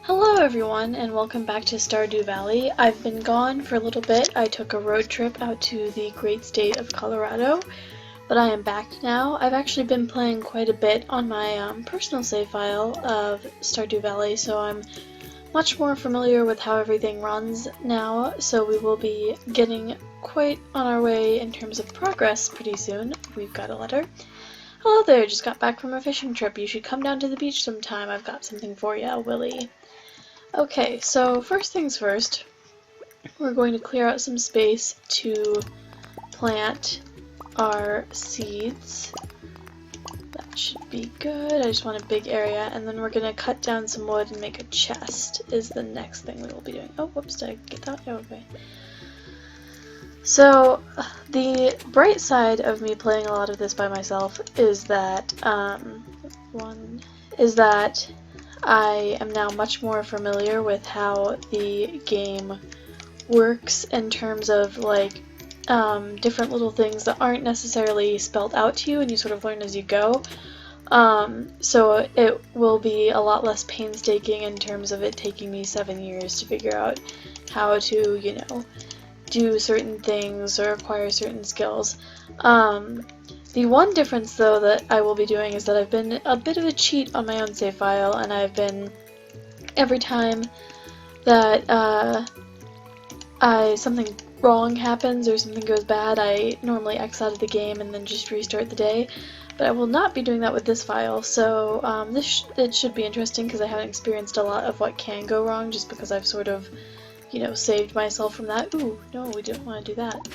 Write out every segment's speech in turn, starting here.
Hello everyone and welcome back to Stardew Valley. I've been gone for a little bit. I took a road trip out to the great state of Colorado, but I am back now. I've actually been playing quite a bit on my personal save file of Stardew Valley, so I'm much more familiar with how everything runs now, so we will be getting quite on our way in terms of progress pretty soon. We've got a letter. Hello there, just got back from a fishing trip. You should come down to the beach sometime. I've got something for you, Willie. Okay, so first things first, we're going to clear out some space to plant our seeds. That should be good. I just want a big area, and then we're going to cut down some wood and make a chest is the next thing we will be doing. Oh, whoops, did I get that? Oh, okay. So, the bright side of me playing a lot of this by myself is that, I am now much more familiar with how the game works in terms of like different little things that aren't necessarily spelled out to you and you sort of learn as you go. So it will be a lot less painstaking in terms of it taking me 7 years to figure out how to, you know, do certain things or acquire certain skills. The one difference, though, that I will be doing is that I've been a bit of a cheat on my own save file, and I've been, every time that something wrong happens or something goes bad, I normally X out of the game and then just restart the day. But I will not be doing that with this file, so it should be interesting because I haven't experienced a lot of what can go wrong just because I've sort of, you know, saved myself from that. Ooh, no, we don't want to do that.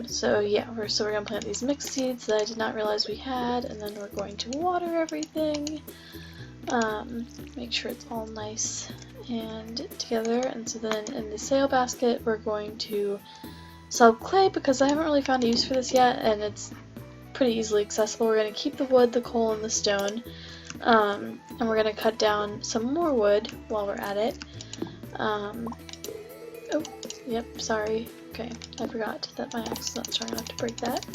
So yeah, we're gonna plant these mixed seeds that I did not realize we had, and then we're going to water everything. Make sure it's all nice and together, and so then in the sale basket we're going to sell clay because I haven't really found a use for this yet, and it's pretty easily accessible. We're going to keep the wood, the coal, and the stone, and we're going to cut down some more wood while we're at it. Oh, yep, sorry. Okay, I forgot that my axe is not strong enough to break that.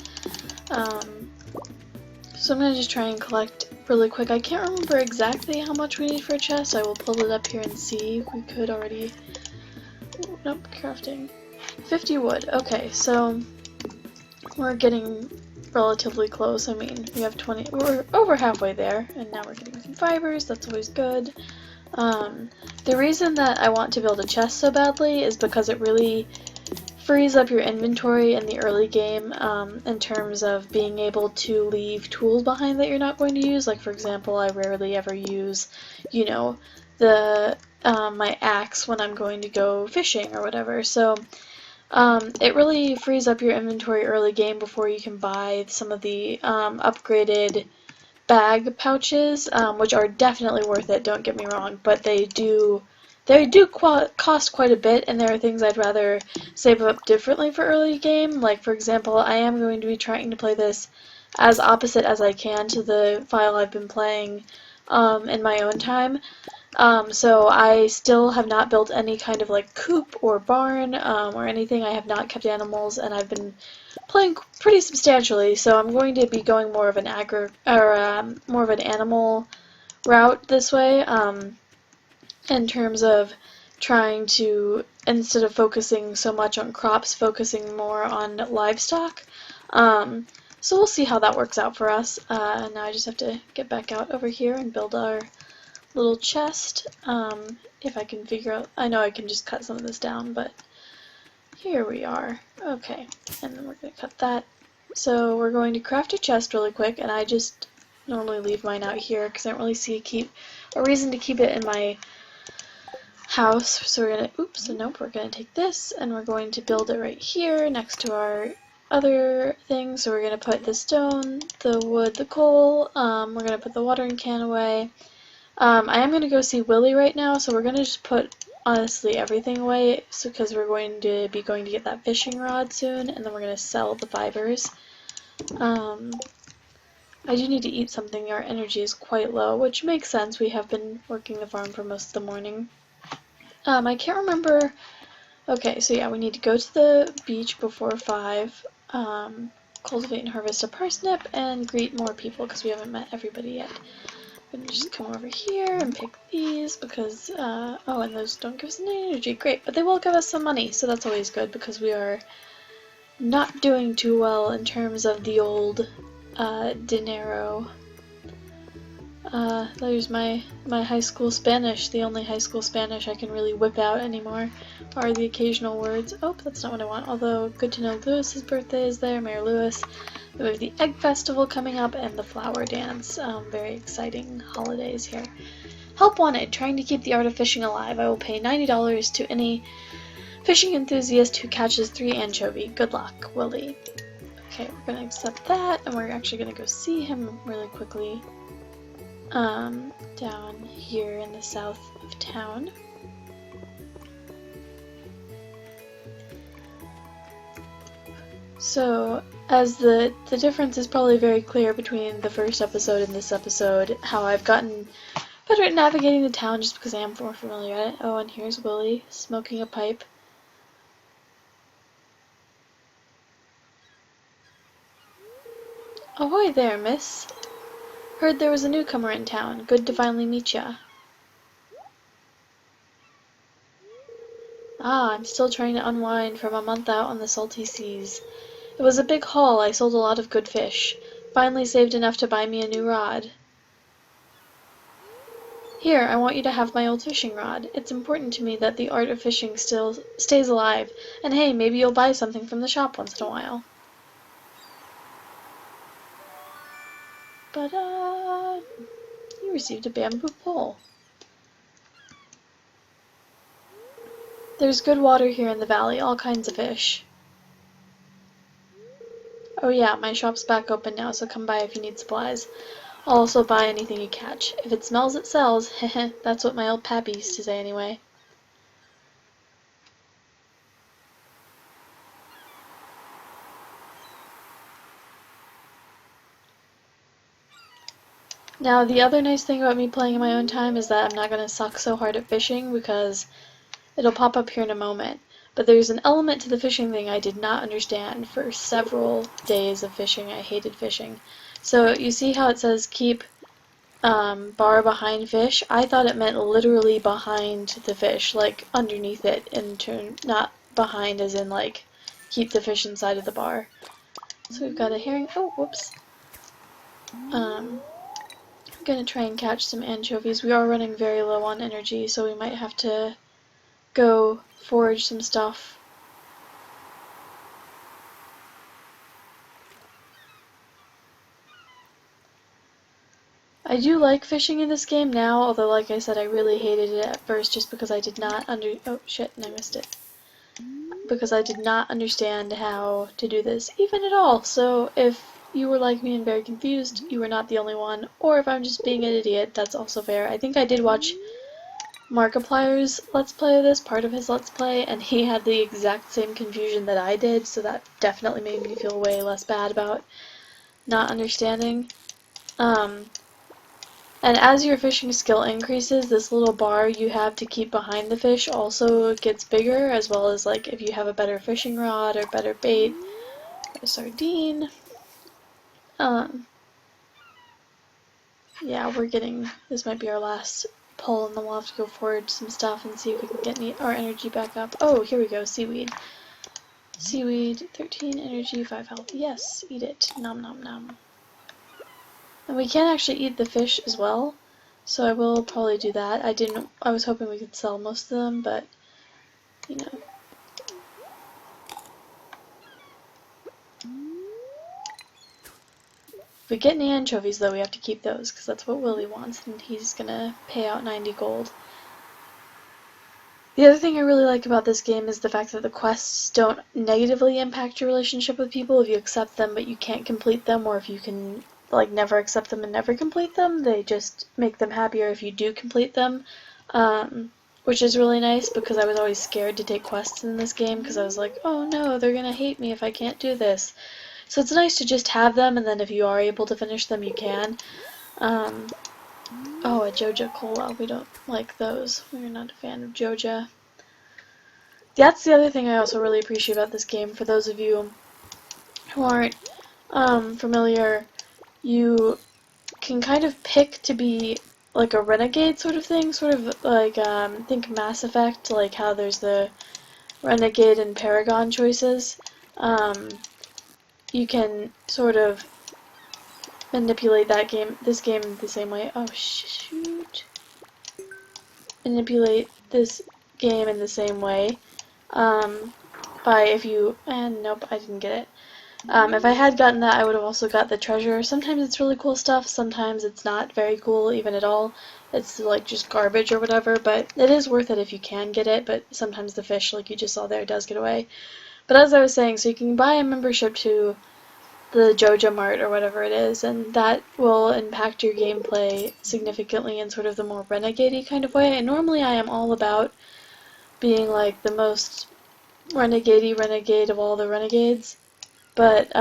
So I'm going to just try and collect really quick. I can't remember exactly how much we need for a chest. I will pull it up here and see if we could already... Ooh, nope, crafting. 50 wood. Okay, so we're getting relatively close. I mean, we have 20... We're over halfway there, and now we're getting some fibers. That's always good. The reason that I want to build a chest so badly is because it really frees up your inventory in the early game in terms of being able to leave tools behind that you're not going to use. Like, for example, I rarely ever use, you know, my axe when I'm going to go fishing or whatever. So it really frees up your inventory early game before you can buy some of the upgraded bag pouches, which are definitely worth it, don't get me wrong, but they do cost quite a bit, and there are things I'd rather save up differently for early game. Like, for example, I am going to be trying to play this as opposite as I can to the file I've been playing in my own time. So I still have not built any kind of like coop or barn or anything. I have not kept animals, and I've been playing pretty substantially, so I'm going to be going more of an more of an animal route this way, in terms of trying to, instead of focusing so much on crops, focusing more on livestock. So we'll see how that works out for us. Now I just have to get back out over here and build our little chest. If I can figure out, I know I can just cut some of this down, but here we are. Okay, and then we're going to cut that. So we're going to craft a chest really quick, and I just normally leave mine out here because I don't really see a reason to keep it in my house. So we're going to, oops, nope, we're going to take this and we're going to build it right here next to our other things. So we're going to put the stone, the wood, the coal, we're going to put the watering can away. I am going to go see Willie right now, so we're going to just put honestly everything away, because we're going to be going to get that fishing rod soon, and then we're going to sell the fibers. I do need to eat something. Our energy is quite low, which makes sense. We have been working the farm for most of the morning. I can't remember. Okay, so yeah, we need to go to the beach before 5, cultivate and harvest a parsnip, and greet more people because we haven't met everybody yet. I'm gonna just come over here and pick these because, oh, and those don't give us any energy. Great, but they will give us some money, so that's always good because we are not doing too well in terms of the old, dinero. There's my high school Spanish. The only high school Spanish I can really whip out anymore are the occasional words. Oh, that's not what I want, although good to know Lewis's birthday is there, Mayor Lewis. We have the Egg Festival coming up and the Flower Dance. Very exciting holidays here. Help wanted, trying to keep the art of fishing alive. I will pay $90 to any fishing enthusiast who catches 3 anchovy. Good luck, Willie. Okay, we're gonna accept that, and we're actually gonna go see him really quickly. Down here in the south of town. So, as the difference is probably very clear between the first episode and this episode, how I've gotten better at navigating the town just because I am more familiar at it. Oh, and here's Willie, smoking a pipe. Ahoy there, miss. Heard there was a newcomer in town. Good to finally meet ya. Ah, I'm still trying to unwind from a month out on the salty seas. It was a big haul. I sold a lot of good fish. Finally saved enough to buy me a new rod. Here, I want you to have my old fishing rod. It's important to me that the art of fishing still stays alive. And hey, maybe you'll buy something from the shop once in a while. But, you received a bamboo pole. There's good water here in the valley, all kinds of fish. Oh yeah, my shop's back open now, so come by if you need supplies. I'll also buy anything you catch. If it smells, it sells. Heh, that's what my old pappy used to say anyway. Now, the other nice thing about me playing in my own time is that I'm not going to suck so hard at fishing because it'll pop up here in a moment. But there's an element to the fishing thing I did not understand for several days of fishing. I hated fishing. So you see how it says keep bar behind fish? I thought it meant literally behind the fish, like underneath it, not behind as in like keep the fish inside of the bar. So we've got a herring. Oh, whoops. I'm gonna try and catch some anchovies. We are running very low on energy, so we might have to go forage some stuff. I do like fishing in this game now, although like I said, I really hated it at first just because I did not oh shit, and I missed it. Because I did not understand how to do this, even at all. So if you were like me and very confused, you were not the only one. Or if I'm just being an idiot, that's also fair. I think I did watch Markiplier's Let's Play of this, part of his Let's Play, and he had the exact same confusion that I did, so that definitely made me feel way less bad about not understanding. And as your fishing skill increases, this little bar you have to keep behind the fish also gets bigger, as well as like if you have a better fishing rod or better bait. A sardine. Yeah, this might be our last pull, and then we'll have to go forward some stuff and see if we can get our energy back up. Oh, here we go, seaweed. Seaweed, 13 energy, 5 health. Yes, eat it. Nom nom nom. And we can actually eat the fish as well, so I will probably do that. I was hoping we could sell most of them, but, you know. If we get any anchovies, though, we have to keep those, because that's what Willie wants, and he's gonna pay out 90 gold. The other thing I really like about this game is the fact that the quests don't negatively impact your relationship with people if you accept them but you can't complete them, or if you can like never accept them and never complete them. They just make them happier if you do complete them, which is really nice because I was always scared to take quests in this game because I was like, oh no, they're gonna hate me if I can't do this. So it's nice to just have them, and then if you are able to finish them, you can. Oh, a Joja Cola. We don't like those. We're not a fan of Joja. That's the other thing I also really appreciate about this game. For those of you who aren't familiar, you can kind of pick to be like a renegade sort of thing, sort of like, think Mass Effect, like how there's the renegade and paragon choices. You can sort of manipulate this game the same way. Oh shoot. Manipulate this game in the same way, by if you, and nope, I didn't get it. If I had gotten that, I would have also got the treasure. Sometimes it's really cool stuff, sometimes it's not very cool even at all. It's like just garbage or whatever, but it is worth it if you can get it, but sometimes the fish, like you just saw there, does get away. But as I was saying, so you can buy a membership to the Joja Mart or whatever it is, and that will impact your gameplay significantly in sort of the more renegade-y kind of way. And normally I am all about being like the most renegade-y renegade of all the renegades. But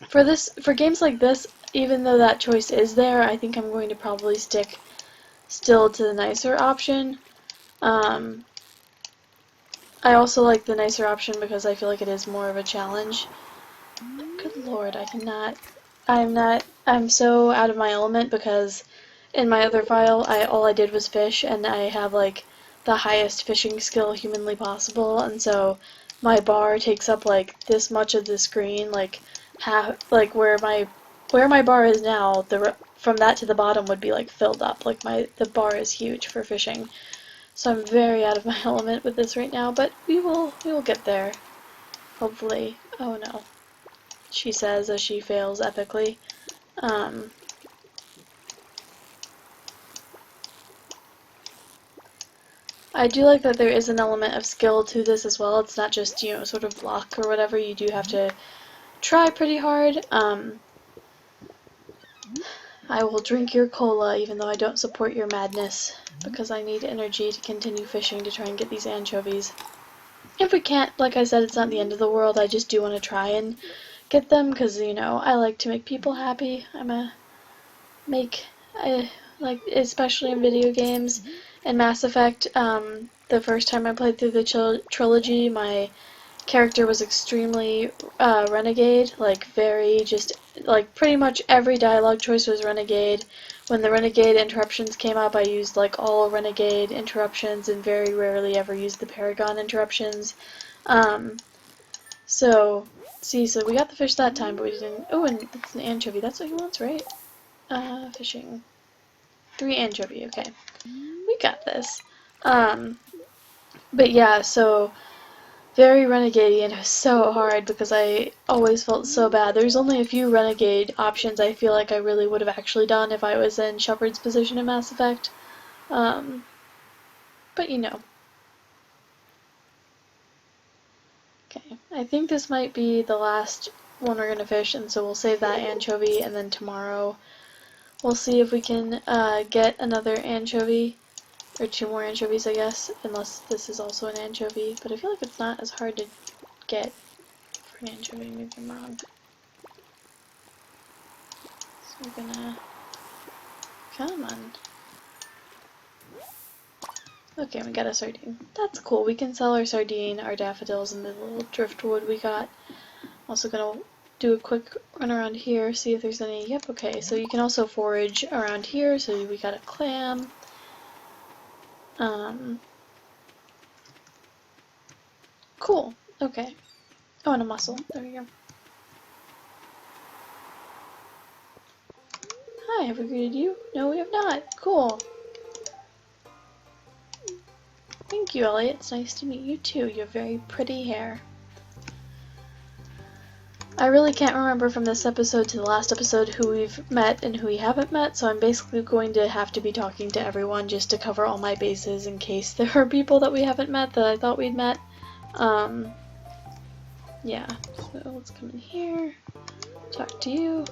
for games like this, even though that choice is there, I think I'm going to probably stick still to the nicer option. I also like the nicer option because I feel like it is more of a challenge. Good lord, I'm so out of my element because in my other file, all I did was fish, and I have like the highest fishing skill humanly possible, and so my bar takes up like this much of the screen, like half, like where my bar is now, from that to the bottom would be like filled up, like the bar is huge for fishing. So I'm very out of my element with this right now, but we will get there, hopefully. Oh no, she says as she fails epically. I do like that there is an element of skill to this as well. It's not just, you know, sort of luck or whatever. You do have to try pretty hard. I will drink your cola even though I don't support your madness because I need energy to continue fishing to try and get these anchovies. If we can't, like I said, it's not the end of the world. I just do want to try and get them because, you know, I like to make people happy. Like, especially in video games. In Mass Effect, the first time I played through the trilogy, my character was extremely renegade, like like pretty much every dialogue choice was renegade. When the renegade interruptions came up, I used like all renegade interruptions and very rarely ever used the paragon interruptions. So we got the fish that time, but we didn't. Oh, and it's an anchovy. That's what he wants, right? Fishing. 3 anchovy, okay. We got this. But yeah, so very renegade, and it was so hard because I always felt so bad. There's only a few renegade options I feel like I really would have actually done if I was in Shepard's position in Mass Effect. But you know. Okay, I think this might be the last one we're gonna fish, and so we'll save that anchovy, and then tomorrow we'll see if we can get another anchovy. Or 2 more anchovies, I guess, unless this is also an anchovy. But I feel like it's not as hard to get for an anchovy. Maybe I'm wrong. So we're gonna... Come on. Okay, we got a sardine. That's cool. We can sell our sardine, our daffodils, and the little driftwood we got. Also gonna do a quick run around here, see if there's any... Yep, okay. So you can also forage around here. So we got a clam. Cool. Okay. Oh, and a mussel. There we go. Hi, have we greeted you? No, we have not. Cool. Thank you, Elliot. It's nice to meet you too. You have very pretty hair. I really can't remember from this episode to the last episode who we've met and who we haven't met, so I'm basically going to have to be talking to everyone just to cover all my bases in case there are people that we haven't met that I thought we'd met. Yeah, so let's come in here, talk to you.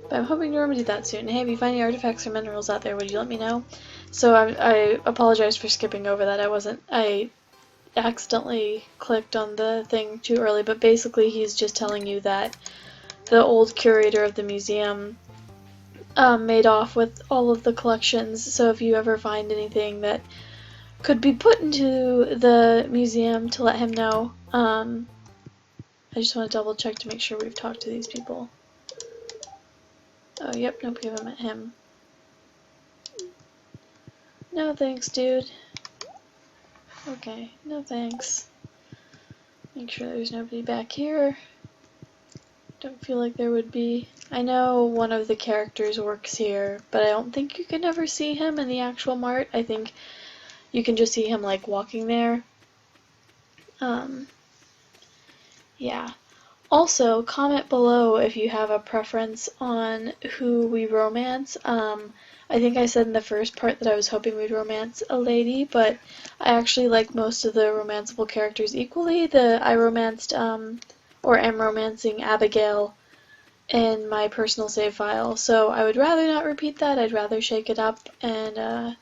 But I'm hoping to remedy that soon. Hey, if you find any artifacts or minerals out there, would you let me know? So I apologize for skipping over that. I accidentally clicked on the thing too early, but basically he's just telling you that the old curator of the museum made off with all of the collections, so if you ever find anything that could be put into the museum to let him know. I just want to double check to make sure we've talked to these people. Oh, yep, nope, we haven't met him. No thanks, dude. Okay, no thanks. Make sure there's nobody back here. Don't feel like there would be. I know one of the characters works here, but I don't think you can ever see him in the actual mart. I think you can just see him like walking there. Yeah. Also, comment below if you have a preference on who we romance. I think I said in the first part that I was hoping we'd romance a lady, but I actually like most of the romanceable characters equally. I romanced, or am romancing Abigail in my personal save file, so I would rather not repeat that. I'd rather shake it up and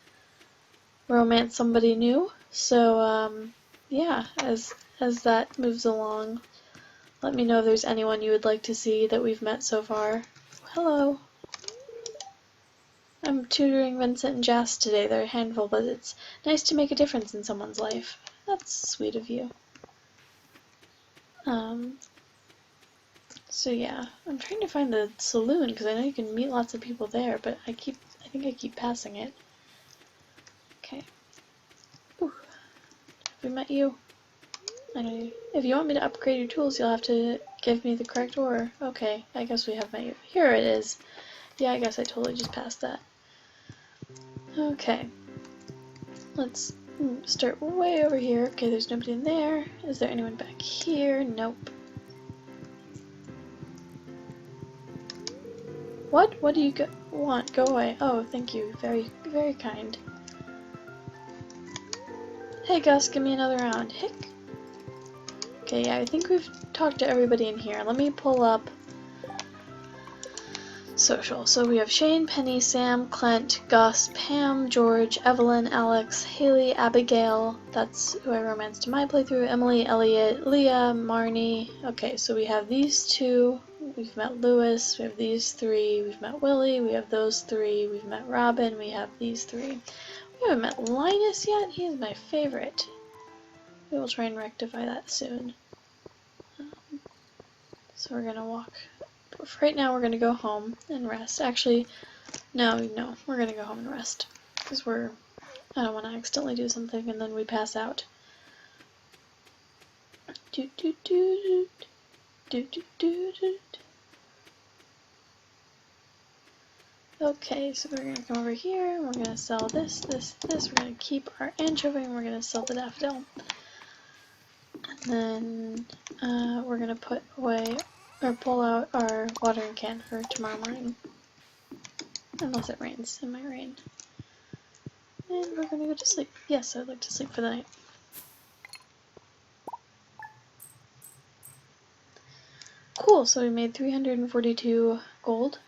romance somebody new. So, yeah, as that moves along, let me know if there's anyone you would like to see that we've met so far. Hello. I'm tutoring Vincent and Jas today. They're a handful, but it's nice to make a difference in someone's life. That's sweet of you. So yeah, I'm trying to find the saloon because I know you can meet lots of people there, but I think I keep passing it. Okay. Ooh. Have we met you? I know you. If you want me to upgrade your tools, you'll have to give me the correct order. Okay, I guess we have met you. Here it is. Yeah, I guess I totally just passed that. Okay. Let's start way over here. Okay, there's nobody in there. Is there anyone back here? Nope. What? What do you want? Go away. Oh, thank you. Very, very kind. Hey Gus, give me another round. Hick. Okay, yeah, I think we've talked to everybody in here. Let me pull up social. So we have Shane, Penny, Sam, Clint, Gus, Pam, George, Evelyn, Alex, Haley, Abigail. That's who I romanced in my playthrough. Emily, Elliot, Leah, Marnie. Okay, so we have these two. We've met Lewis. We have these three. We've met Willie. We have those three. We've met Robin. We have these three. We haven't met Linus yet. He is my favorite. We will try and rectify that soon. So we're gonna walk. For right now, we're gonna go home and rest. Actually, no, we're gonna go home and rest because I don't want to accidentally do something and then we pass out. Do do do do do do do. Okay, so we're gonna come over here. And we're gonna sell this. We're gonna keep our anchovy and we're gonna sell the daffodil. And then we're gonna put away or pull out our watering can for tomorrow morning. Unless it rains. It might rain. And we're gonna go to sleep. Yes, I'd like to sleep for the night. Cool, so we made 342 gold.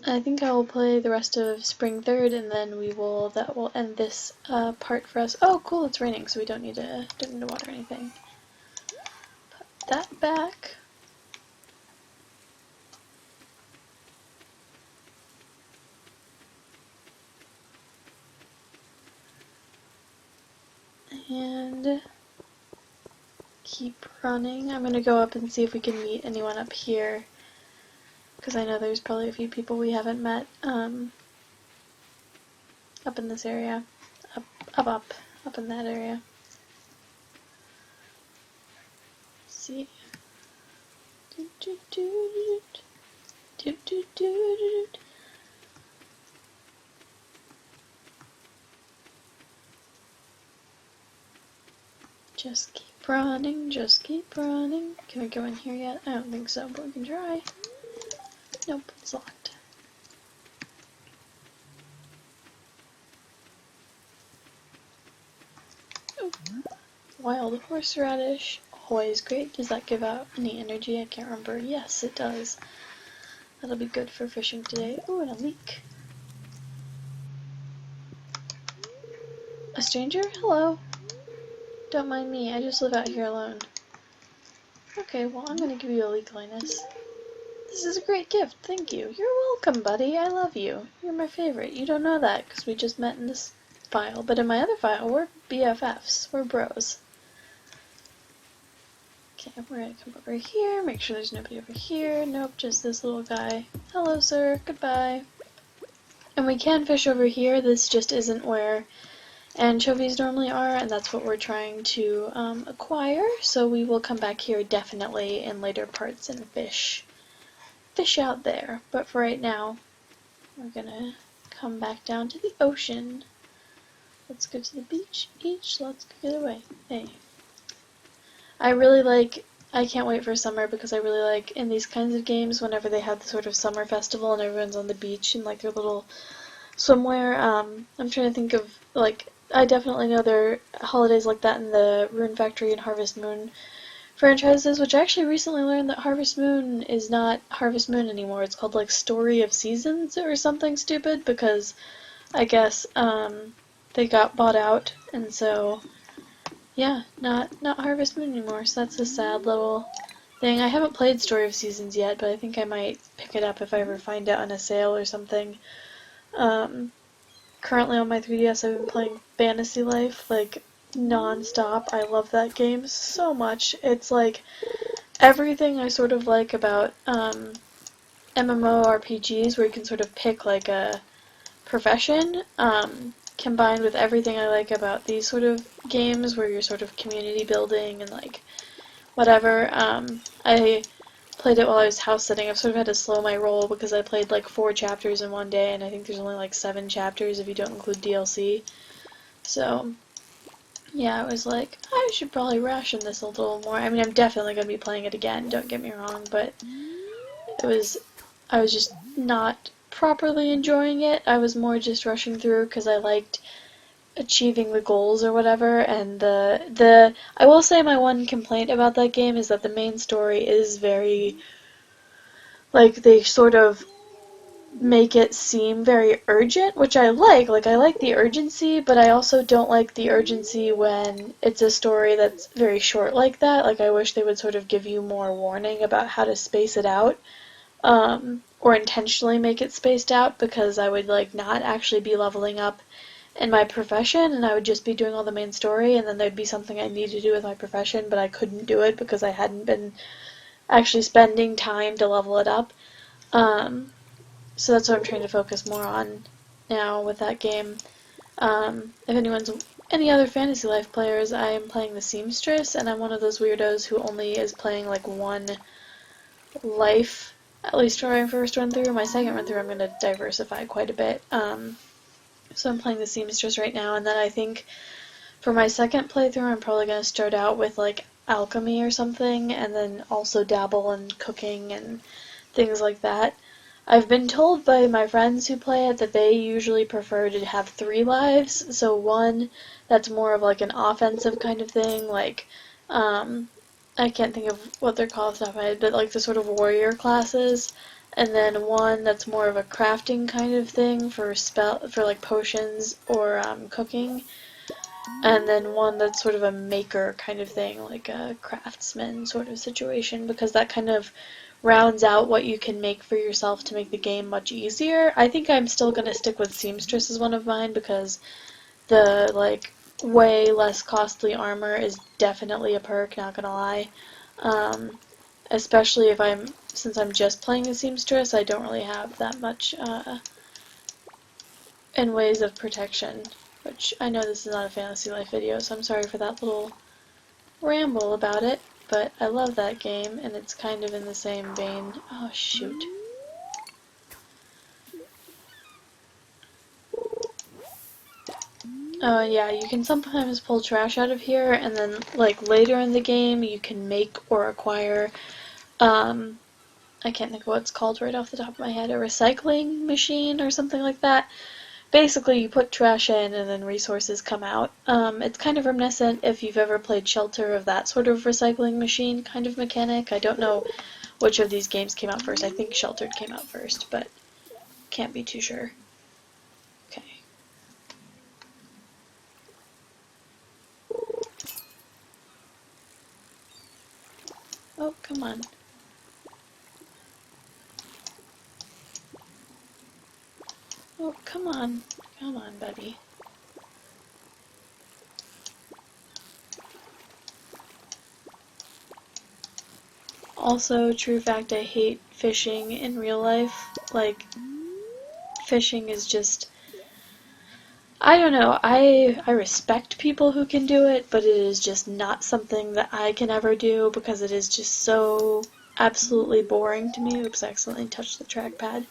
I think I will play the rest of Spring 3rd and then that will end this part for us. Oh cool, it's raining, so we don't need to water anything. Put that back. And keep running. I'm gonna go up and see if we can meet anyone up here, because I know there's probably a few people we haven't met up in this area, up in that area. Let's see. Just keep running, just keep running. Can we go in here yet? I don't think so, but we can try. Nope, it's locked. Ooh. Wild horseradish. Always great. Does that give out any energy? I can't remember. Yes, it does. That'll be good for fishing today. Ooh, and a leek. A stranger? Hello. Don't mind me, I just live out here alone. Okay, well I'm gonna give you a leek, Linus. This is a great gift, thank you. You're welcome, buddy, I love you. You're my favorite. You don't know that because we just met in this file, but in my other file we're BFFs. We're bros. Okay, we're gonna come over here, make sure there's nobody over here. Nope, just this little guy. Hello, sir. Goodbye. And we can fish over here. This just isn't where anchovies normally are, and that's what we're trying to acquire. So we will come back here definitely in later parts and fish out there. But for right now, we're gonna come back down to the ocean. Let's go to the beach. Let's go the other way. Hey. I can't wait for summer because I really like in these kinds of games whenever they have the sort of summer festival and everyone's on the beach in like their little swimwear. I'm trying to think of, like, I definitely know there are holidays like that in the Rune Factory and Harvest Moon franchises, which I actually recently learned that Harvest Moon is not Harvest Moon anymore. It's called like Story of Seasons or something stupid because I guess they got bought out, and so yeah, not Harvest Moon anymore. So that's a sad little thing. I haven't played Story of Seasons yet, but I think I might pick it up if I ever find it on a sale or something. Currently on my 3DS, I've been playing Fantasy Life like non-stop. I love that game so much. It's like everything I sort of like about MMORPGs, where you can sort of pick like a profession, combined with everything I like about these sort of games where you're sort of community building and like whatever. I played it while I was house sitting. I've sort of had to slow my roll because I played like 4 chapters in one day, and I think there's only like 7 chapters if you don't include DLC. So yeah, I was like, I should probably ration this a little more. I mean, I'm definitely going to be playing it again, don't get me wrong, but I was just not properly enjoying it. I was more just rushing through because I liked achieving the goals or whatever, and I will say my one complaint about that game is that the main story is very, like, they sort of make it seem very urgent, which I like the urgency, but I also don't like the urgency when it's a story that's very short like that. Like, I wish they would sort of give you more warning about how to space it out, or intentionally make it spaced out, because I would, like, not actually be leveling up in my profession, and I would just be doing all the main story, and then there'd be something I need to do with my profession, but I couldn't do it because I hadn't been actually spending time to level it up. So that's what I'm trying to focus more on now with that game. If any other Fantasy Life players, I am playing the Seamstress, and I'm one of those weirdos who only is playing like one life, at least for my first run through. My second run through, I'm going to diversify quite a bit. So I'm playing the Seamstress right now, and then I think for my second playthrough, I'm probably going to start out with like alchemy or something, and then also dabble in cooking and things like that. I've been told by my friends who play it that they usually prefer to have 3 lives, so one that's more of like an offensive kind of thing, like, I can't think of what they're called off the top of my head, but like the sort of warrior classes, and then one that's more of a crafting kind of thing for like potions or cooking, and then one that's sort of a maker kind of thing, like a craftsman sort of situation, because that kind of rounds out what you can make for yourself to make the game much easier. I think I'm still going to stick with Seamstress as one of mine because the, like, way less costly armor is definitely a perk, not gonna lie. Especially since I'm just playing a Seamstress, I don't really have that much in ways of protection, which I know this is not a Fantasy Life video, so I'm sorry for that little ramble about it, but I love that game, and it's kind of in the same vein. Oh, shoot. Oh, yeah, you can sometimes pull trash out of here, and then, like, later in the game, you can make or acquire, I can't think of what it's called right off the top of my head, a recycling machine or something like that. Basically, you put trash in and then resources come out. It's kind of reminiscent, if you've ever played Shelter, of that sort of recycling machine kind of mechanic. I don't know which of these games came out first. I think Sheltered came out first, but can't be too sure. Okay. Oh, come on. Oh, come on. Come on, buddy. Also, true fact, I hate fishing in real life. Like, fishing is just, I don't know, I respect people who can do it, but it is just not something that I can ever do because it is just so absolutely boring to me. Oops, I accidentally touched the trackpad.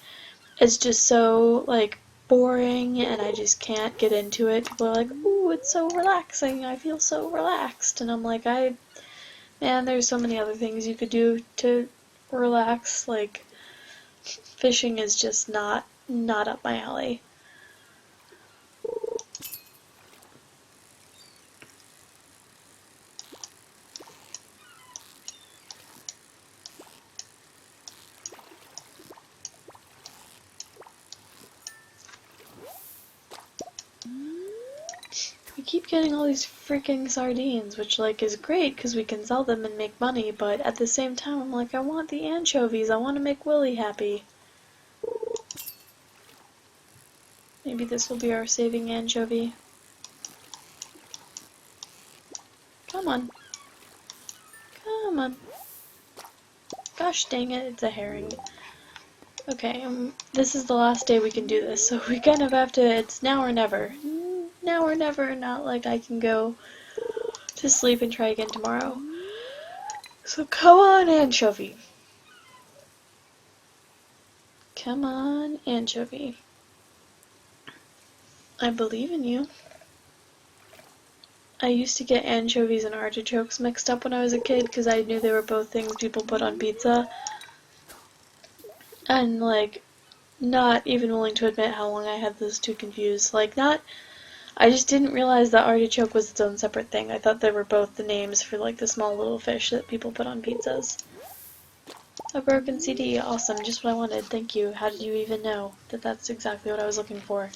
It's just so, like, boring, and I just can't get into it. People are like, ooh, it's so relaxing, I feel so relaxed, and I'm like, man, there's so many other things you could do to relax. Like, fishing is just not up my alley. We keep getting all these freaking sardines, which, like, is great because we can sell them and make money, but at the same time, I'm like, I want the anchovies. I want to make Willy happy. Maybe this will be our saving anchovy. Come on. Come on. Gosh dang it, it's a herring. Okay, this is the last day we can do this, so we kind of have to, it's now or never. Now or never, not like I can go to sleep and try again tomorrow. So come on, anchovy. Come on, anchovy. I believe in you. I used to get anchovies and artichokes mixed up when I was a kid because I knew they were both things people put on pizza. And, like, not even willing to admit how long I had those two confused. Like, I just didn't realize that artichoke was its own separate thing. I thought they were both the names for, like, the small little fish that people put on pizzas. A broken CD, awesome, just what I wanted, thank you. How did you even know that that's exactly what I was looking for?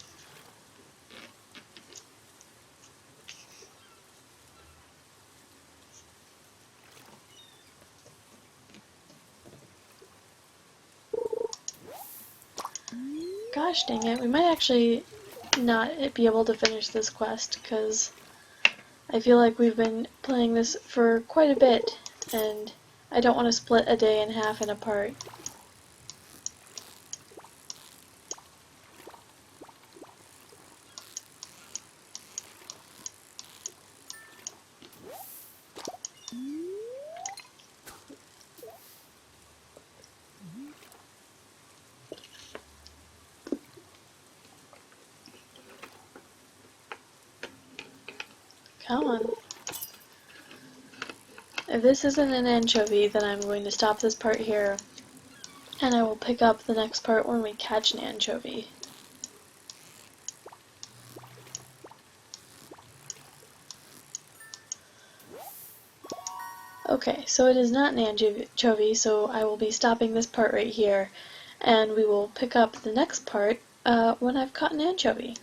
Gosh dang it, we might actually not be able to finish this quest, because I feel like we've been playing this for quite a bit, and I don't want to split a day in half and apart. Come on. If this isn't an anchovy, then I'm going to stop this part here, and I will pick up the next part when we catch an anchovy. Okay, so it is not an anchovy, so I will be stopping this part right here, and we will pick up the next part when I've caught an anchovy.